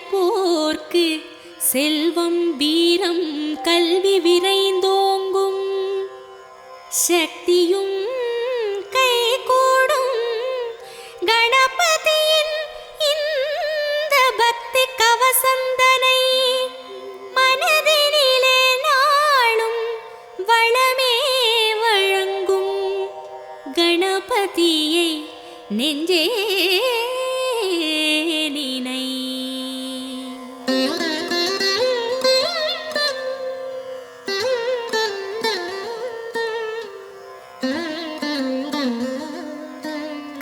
நினைப்போர்க்கு செல்வம் வீரம் கல்வி விரைந்தோங்கும், சக்தியும் கைகூடும். கணபதியின் இந்த பக்தி கவசந்தனை மனதினிலே நாளும் வளமே வழங்கும். கணபதியை நெஞ்சே நினை.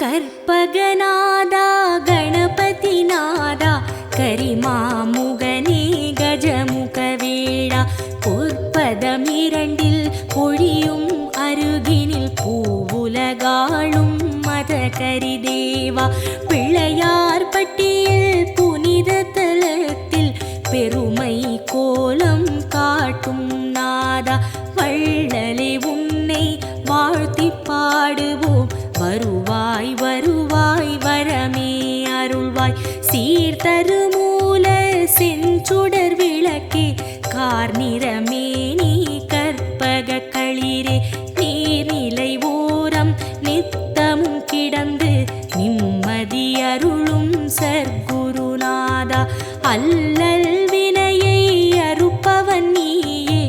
கற்பகநாதா கணபதிநாதா கரிமாமுகனே கஜமுகவேளா, பொற்பதமிரண்டில் பொழியும் அருகினில் பூவுலகாளும் மத கரிதேவா, பிள்ளையார் பட்டியில் புனித தலத்தில் பெருமை கோலம் காட்டும் நாதா, வள்ளலே உன்னை வாழ்த்தி பாடுவோம். வருவாய் வருவாய் வரமே அருள்வாய், சீர்தருமூல செஞ்சுடர் விளக்கே கார்நிறமே நீ கற்பக களிரே, நீர்நிலை ஓரம் நித்தமும் கிடந்து நிம்மதி அருளும் சர்க்குருநாதா, அல்லல் வினையை அறுப்பவன் நீயே,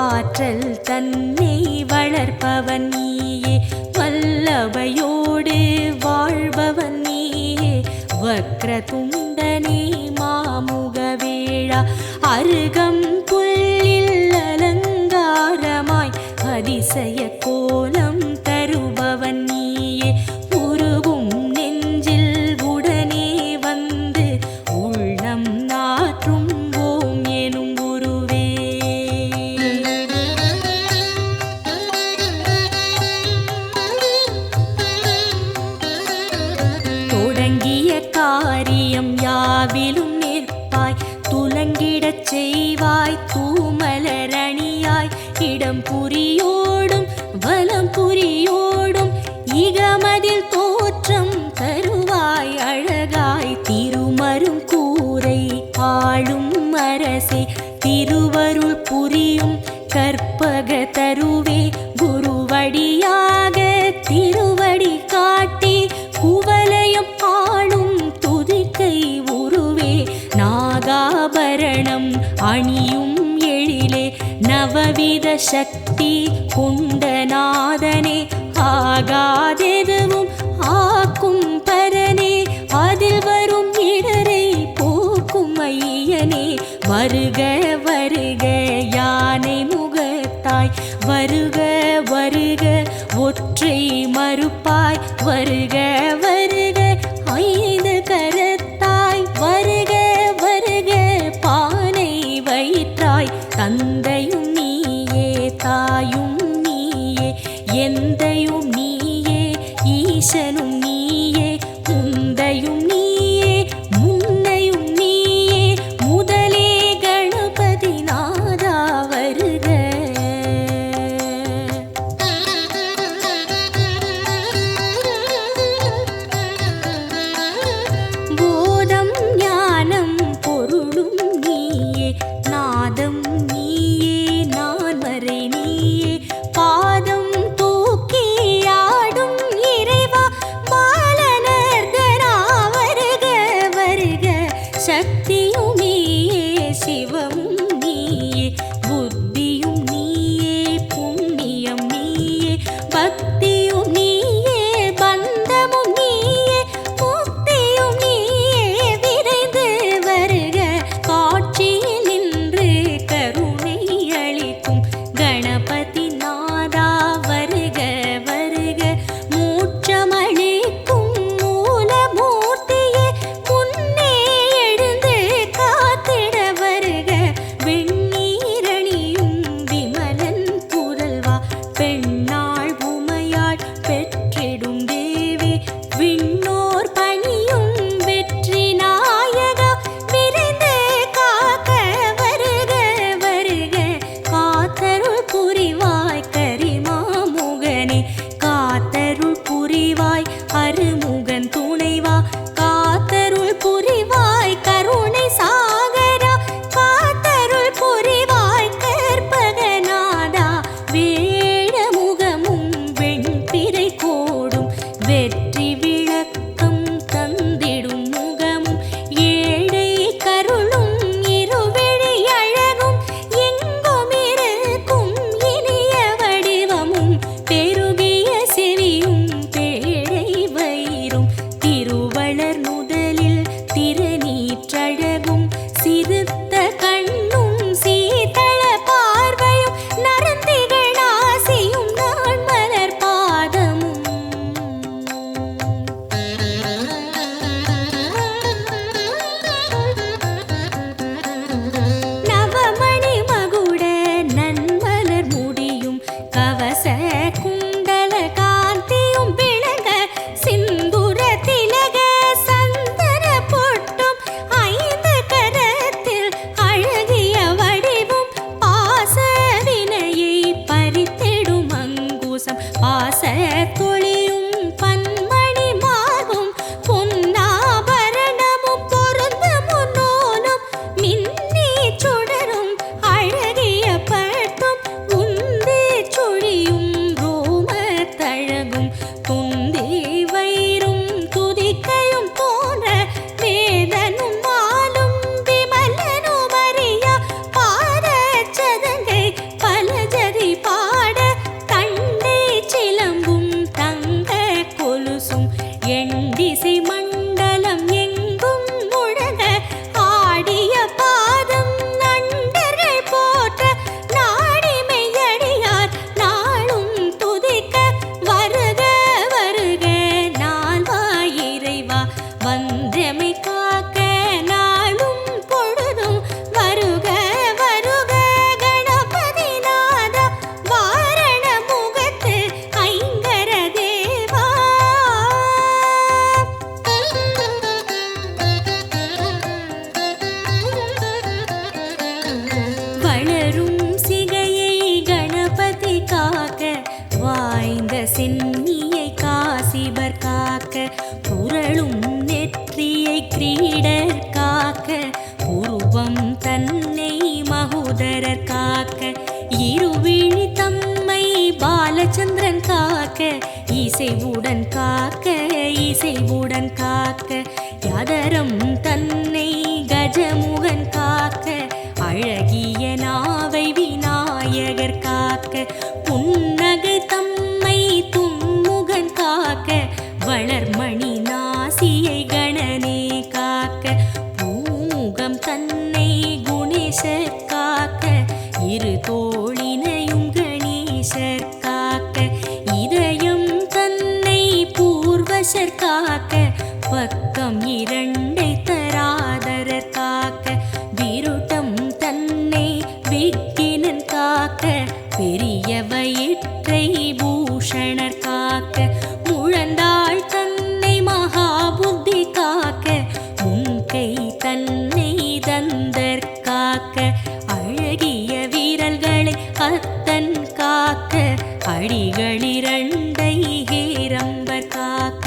ஆற்றல் தன்னை வளர்ப்பவன் நீயே, வல்லவையோடு வாழ்பவன் நீயே, வக்ரதுண்டனே மாமுகவேளா, அருகம் புல்லில் அலங்காரமாய் அதிசய கோலம் தருபவன் நீயே, உருகும் நெஞ்சில் உடனே வந்து உள்ளம் நாற்றும் ஓம் எனும் குருவே. தொடங்கிய காரியம் யாவிலும் நிற்பாய், துலங்கிடச் செய்வாய் தூமலரணியாய், இடம் புரியோடும் வலம் புரியோடும் இகமதில் தோற்றம் தருவாய் அழகாய், திருமரும் கூரை ஆளும் அரசே திருவருள் புரியும் கற்பக தருவே, குருவடியாக திருவடி காட்டி குவலயம் ஆளும் துதிக்கை உருவே, நாகாபரணம் அணியும் எழிலே நவவித சக்தி கொண்டநாதனே, ஆகாதெதுவும் ஆக்கும் பரனே, அதில் வரும் இடரை போக்கும் ஐயனே, வருக வருக யானை முகத்தாய், வருக வருக ஒற்றை மறுப்பாய், வருக வருக ஐந்து கரத்தாய், வருக வருக பானை வயிற்றாய், தந்தையும் நீயே தாயும் நீயே எந்தையும் நீயே ஈசனும் நீயே, முந்தையும் நீயே முன்னையும் நீயே, முதலே கணபதிநாதா வருக. போதம் ஞானம் பொருளும் நீயே, நாதம் நீயே நான் வரை நீயே, பாதம் தூக்கி ஆடும் இறைவா பாலனர்தனா வருக வருக, சக்தியும் நீயே சிவமும் நீயே, புத்தியும் நீயே புண்ணியம் நீயே, பக்தியும் நீயே பந்தமும் நீயே, முக்தியும் நீயே விரைந்து வருக, காட்சியில் நின்று கருணை அளிக்கும் கணபதிநாதா வருக வருக, மூச்சமளிக்கும் மூலமூர்த்தியே முன்னே எழுந்து காத்திட வருக, சிறுத்த கண்ணும் சீதள பார்வையும் நரந்திகள் ஆசியும் நான் மலர் பாதமும் நவமணி மகுட நன்மலர் முடியும் கவச குண்டல காந்தியும் விளங்க சிந்துர திலக சந்தன பொட்டும் ஐந்து கரத்தில் அழகிய வடிவும் பாச வினையை பறித்திடும் அங்குசம் பாச தொழியும் பன்மணி மார்பும் பொன்னாபரணமும் பொருந்த முன்னோனும் மின்னி சுடரும் அழகிய பட்டும் உந்தி சுழியும் ரோம தழகும் துந்தி வயிறும் துதிக்கையும் தோன்ற வேதனும் மாலும் விமலனும் அறியா பாத சதங்கை பல ஜதி பாட தண்டை சிலம்பும் தங்க கொலுசும் எண்டிசை மண்டலம் எங்கும் முழங்க ஆடிய பாதம் நண்டர்கள் போற்ற நாடிமையடியார் நாளும் துதிக்க வருக வருக நால்வாய் இறைவா வந்தமை காக்க நாளும் பொழுதும் வருக வருக கணபதி நாதா வாரண முகத்து ஐங்கர தேவா வளரும் சிகையை கணபதி காக்க வாய்ந்த சென்னியை காசிபர் காக்க புரளும் நெற்றியை கிரீடர் காக்க உருவம் தன்னை மகுதரர் காக்க இருவிழி தம்மை பாலச்சந்திரன் காக்க இசைவுடன் காக்க இசைவுடன் காக்க யதரம் தன்னை கஜமுகன் காக்க அழகிய நாவை விநாயகர் காக்க புன்னகை தம்மை தும்முகன் காக்க வளர்மணி நாசியை கணனே காக்க பூமுகம் தன்னை குணேசர் காக்க இரு தோளினையும் கணேசர் காக்க இதயம் தன்னை பூர்வசர் காக்க பக்கம் இரண்டை தராதரர் காக்க விருட்டம் தன்னை விக்கினன் காக்க பெரிய வயிற்றை பூஷணர் காக்க முழந்தாள் தன்னை மகாபுத்தி காக்க முன்கை தன்னை தந்தர் காக்க அழகிய வீரல்களை அத்தன் காக்க அடிகளிரண்டை ஹேரம்பர் காக்க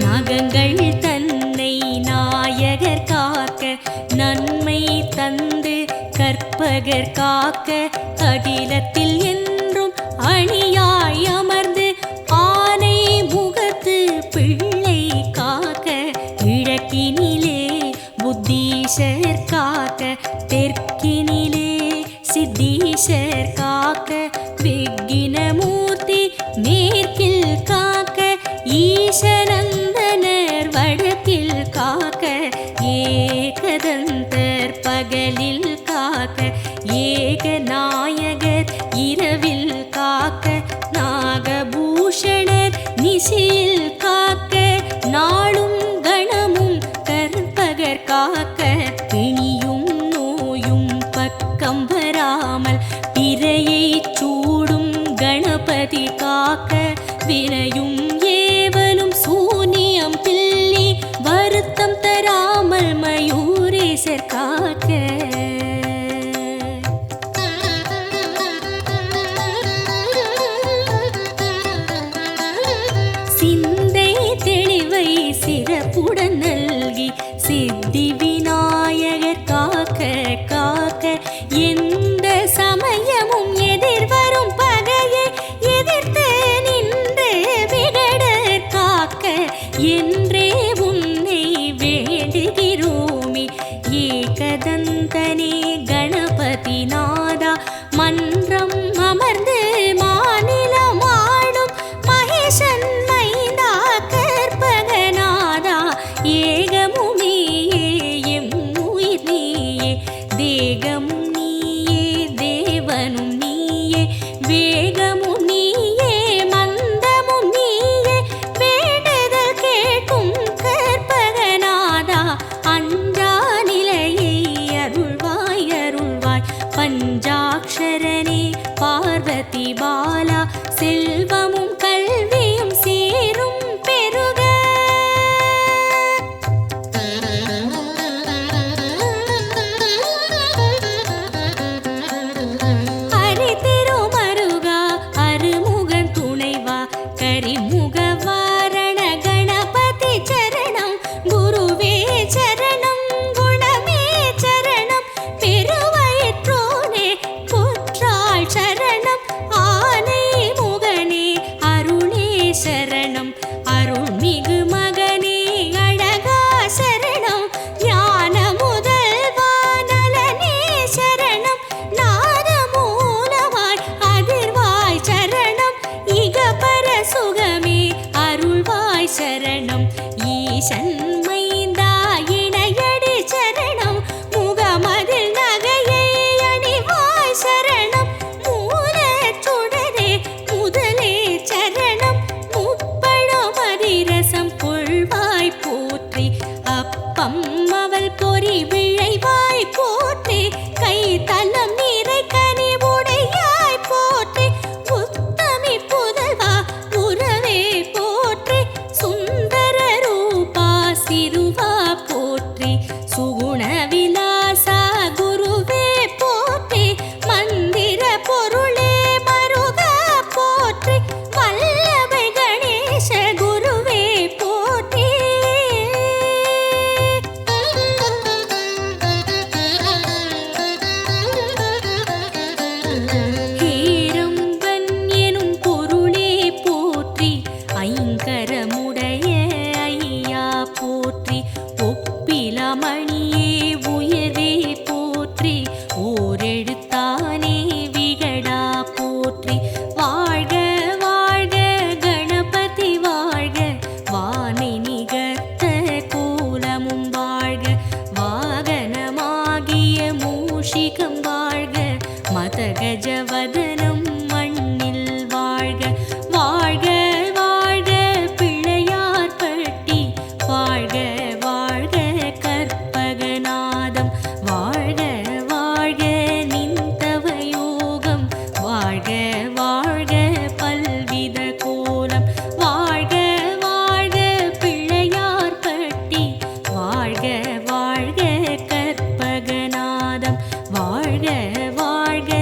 நாகங்கள் தன்னை நாயகர் காக்க நன்மை தந்து கற்பகர் காக்க அகிலத்தில் என்றும் அணியாய் அமர்ந்து ஆனை முகத்து பிள்ளை காக்க கிழக்கினிலே புத்தீஷர் காக்க தெற்கினிலே சித்தீஷர் காக்க விக்கினமூர்த்தி மேற்கில் காக்க ஈசநந்தனர் வடக்கில் காக்க ஏகதந்தர் பகலில் காக்க ஏகநாயகர் இரவில் காக்க நாகபூஷணர் நிசியில் காக்க நாளும் கணமும் கற்பகர் காக்க பிணியும் நோயும் பக்கம் வராமல் பிறையை சூடும் கணபதி காக்க வினையும் ஏவலும் சூனியம் பில்லி வருத்தம் தராமல் மயூரேசர் காக்க சிந்தை தெளிவை சிறப்புடன் நல்கி சித்தி விநாயகர் காக்க காக்க எந்த சமயமும் எதிர்வரும் பகையை எதிர்த்து நின்று விகடர் காக்க என்றே உன்னை வேண்டுகிறோமே ஏகதந்தனே கணபதி நாதா மன்றம் அமர்ந்து மாநிலம் ஆளும் சுகமே அருள்வாய் சரணம் ஈசன் மைந்தா இணையடி சரணம் முகமதில் நகையை அணிவாய் சரணம் மூலச் சுடரே முதலே சரணம் முப்பழம் அதிரசம் கொள்வாய் போற்றி அப்பம் அவள் பொறி விழைவாய் போற்றி கை தலம் நீரை கனிவுடையாய் போற்றி உத்தமி புதல்வா உறவே போற்றி சுந்தர ரூபா சிறுவா போற்றி சுகுண விலாசா குருவே போற்றி மந்திர பொருளே மருகா போற்றி வல்லபை கணேச குருவே போற்றி ஹேரம்பன் எனும் பொருளே போற்றி ஐங்கரமுடைய ஐயா போற்றி ஒப்பிலமணியே உயர்வே போற்றி ஓரெழுத்தானே விகடா போற்றி வாழ்க வாழ்க கணபதி வாழ்க வானை நிகர்த்த கோலமும் வாழ்க வாகனமாகிய மூஷிகம் வாழ்க மதகஜவதனம் மண்ணில் வாழ்க வாழ்க வாழ்க பிள்ளையார் பட்டி வாழ்க வாழ்க கற்பகநாதம் வாழ்க வாழ்க நின்றவ யோகம் வாழ்க வாழ்க பல்வித கோலம் வாழ்க வாழ்க பிள்ளையார் பட்டி வாழ்க வாழ்க கற்பகநாதம் வாழ்க வாழ்க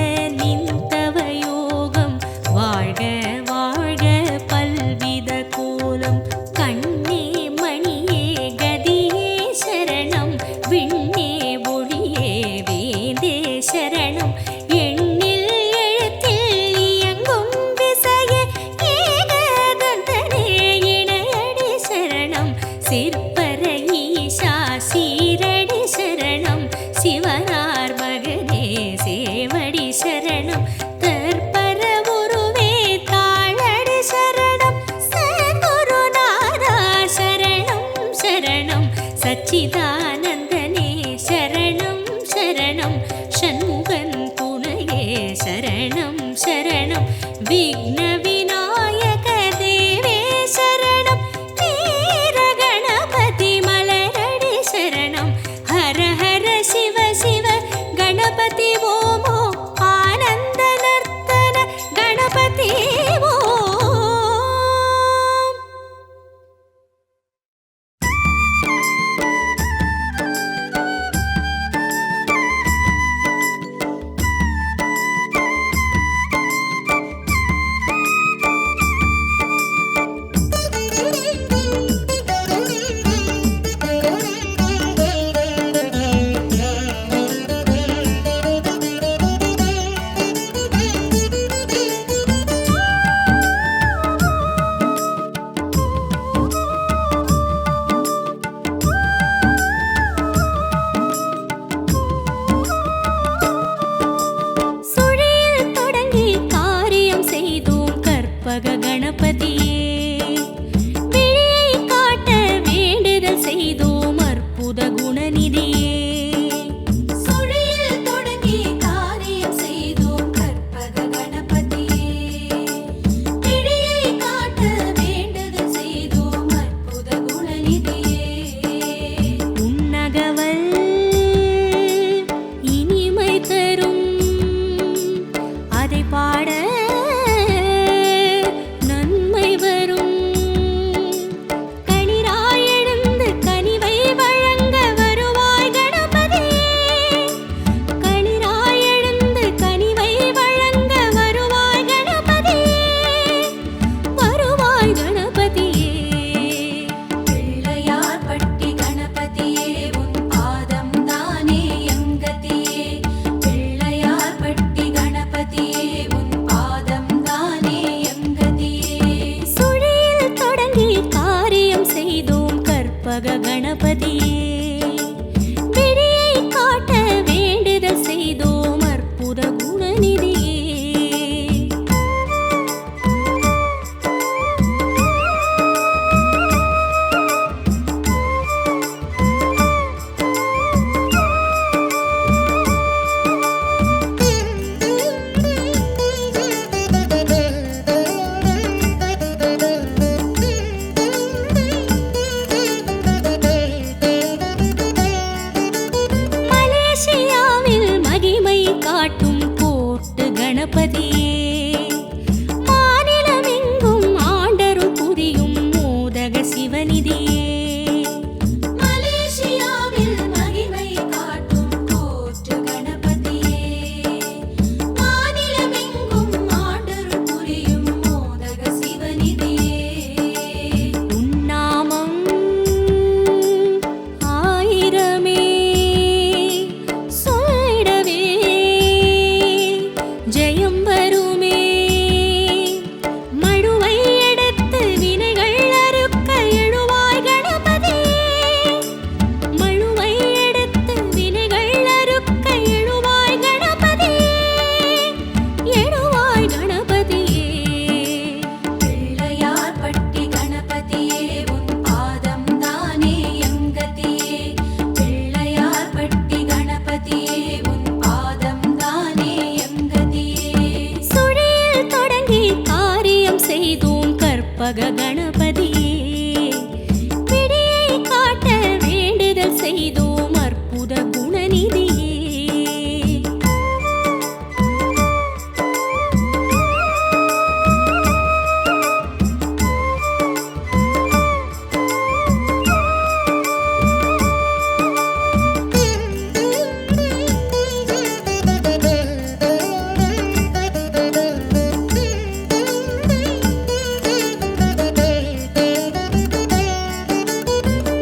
நின்றவ யோகம் வாழ்க வாழ்க பல்வித கோலம் கண்ணே மணியே கதியே சரணம் விண்ணே ஒளியே வேந்தே சரணம் எண்ணில் எழுத்தில் இயங்கும் விசையே ஏகதந்தனே இணையடி சரணம் சிற்பர ஈசா சீரடி சரணம் சிவனார் மகனே சேவடி சரணம் தற்பர உருவே தாழடி சரணம் சங்குருநாதா சரணம் சரணம் சச்சிதானந்தனே சரணம் சரணம் ஷண்முகன் துணையே சரணம் சரணம் விக்ன விநாயக தேவே சரணம் வீர கணபதி மலரடி சரணம் ஹர ஹர சிவ சிவ கணபதி ஓமோ ஆனந்த நர்த்தன கணபதி ஓம் சுழியில் தொடங்கி காரியம் செய்தோம் கற்பக கணபதியே விழியை காட்ட வேண்டுதல் செய்தோம் அற்புத குணநிதியே சுழியில் தொடங்கி காரியம் செய்தோம் கற்பக கணபதியே விழியை காட்ட வேண்டுதல் செய்தோம் அற்புத குணநிதியே உன்னகவல் இனிமை தரும் அதை பாட நன்மை வரும் களிராய் எழுந்து கனிவை வழங்க வருவாய் கணபதியே குணநிதியே உன்னாமம் ஆயிரமே சொல்லிடவே ஜெயம் வருமே மழுவை எடுத்து வினைகள் அறுக்க எழுவாய் கணபதியே மழுவை எடுத்து வினைகள் அறுக்க எழுவாய் கணபதியே எழுவாய் கணபதியே பிள்ளையார் பட்டி கணபதியே உன் பாதம் தானே எங்கதியே பிள்ளையார் பட்டி கணபதியே உன் பாதம் தானே எங்கதியே சுழியில் தொடங்கி காரியம் செய்தோம் கற்பக கணபதியே விடியை காட்ட வேண்டுதல் செய்தோம் அற்புத குணநிதியே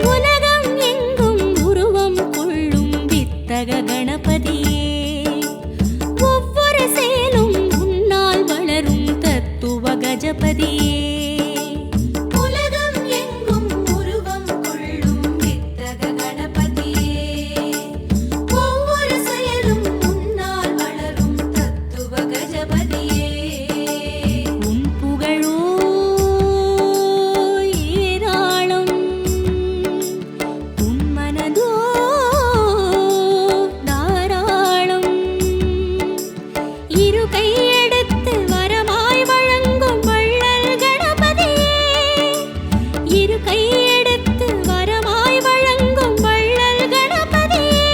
உலகம் எங்கும் உருவம் கொள்ளும் வித்தக கணபதியே ஒவ்வொரு செயலும் உன்னால் வளரும் தத்துவ கஜபதியே உலகம் எங்கும் உருவம் கொள்ளும் வித்தக கணபதியே ஒவ்வொரு செயலும் உன்னால் வளரும் தத்துவ கஜபதியே உன் புகழோ ஏராளம் உன் மனதோ தாராளம் இரு கையெடுத்து வரமாய் வழங்கும் வள்ளல் கணபதியே இரு கையெடுத்து வரமாய் வழங்கும் வள்ளல் கணபதியே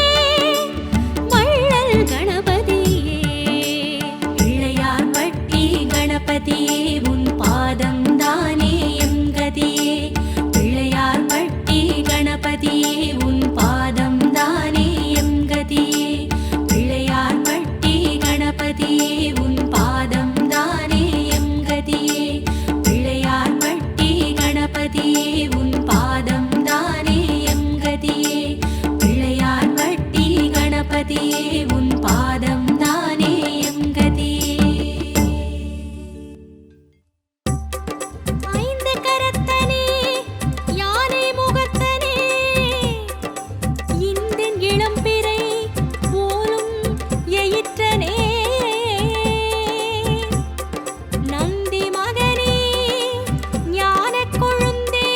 வள்ளல் கணபதியே பிள்ளையார் பட்டி கணபதியே உன் பாதம் தானே எங்கதியே பிள்ளையார் பட்டி கணபதியே உன் பாதம் தானே எங்கதியே பிள்ளையார் பட்டி கணபதியே உன் பாதம் தானே எங்கதியே பிள்ளையார் பட்டி கணபதியே உன் பாதம் தானே எங்கதியே பிள்ளையார் பட்டி கணபதியே உன் பாதம் தானே எங்கதியே ஐந்து கரத்தனே யானை முகத்தனே இந்தின் இளம்பிறை போலும் எயிற்றனே நந்தி மகனே ஞானக் கொழுந்தே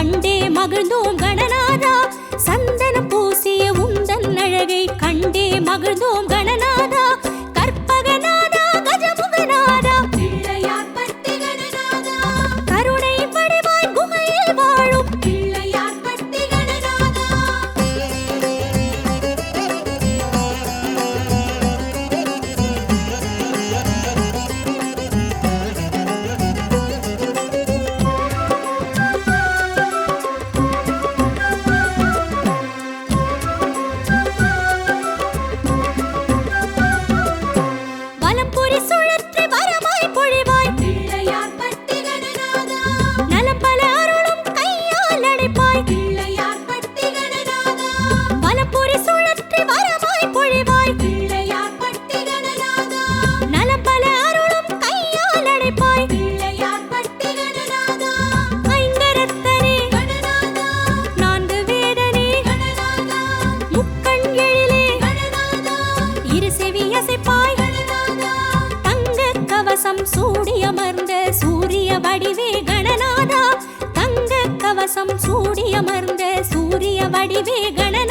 கண்டே மகிழ்ந்தோம் கணநாதா சந்தனம் பூசிய உந்தன் அழகை கண்டே மகிழ்ந்தோம் கணநாதா கற்பகநாதா கஜமுகநாதா பிள்ளையார்பட்டி கணநாதா கருணை வடிவாய் குகையில் வாழும் பிள்ளையார்பட்டி கணநாதா வலம்புரி சுழற்றி வரமாய் பொழிவாய் பிள்ளையார்பட்டி கணநாதா நலம் பல அருளும் கையால் அடைப்பாய் பிள்ளையார்பட்டி கணநாதா வலம்புரி சுழற்றி வரமாய் பொழிவாய் பிள்ளையார்பட்டி கணநாதா நலம் பல அருளும் கையால் அடைப்பாய் பிள்ளையார்பட்டி கணநாதா ஐங்கரத்தனே கணநாதா நான்கு வேதனே கணநாதா முக்கண் எழிலே கணநாதா இரு செவி அசைப்பாய் தங்க கவசம் சூடியமர்ந்த சூரிய வடிவே கணநாதா தங்க கவசம் சூடியமர்ந்த சூரிய வடிவே கணநாதா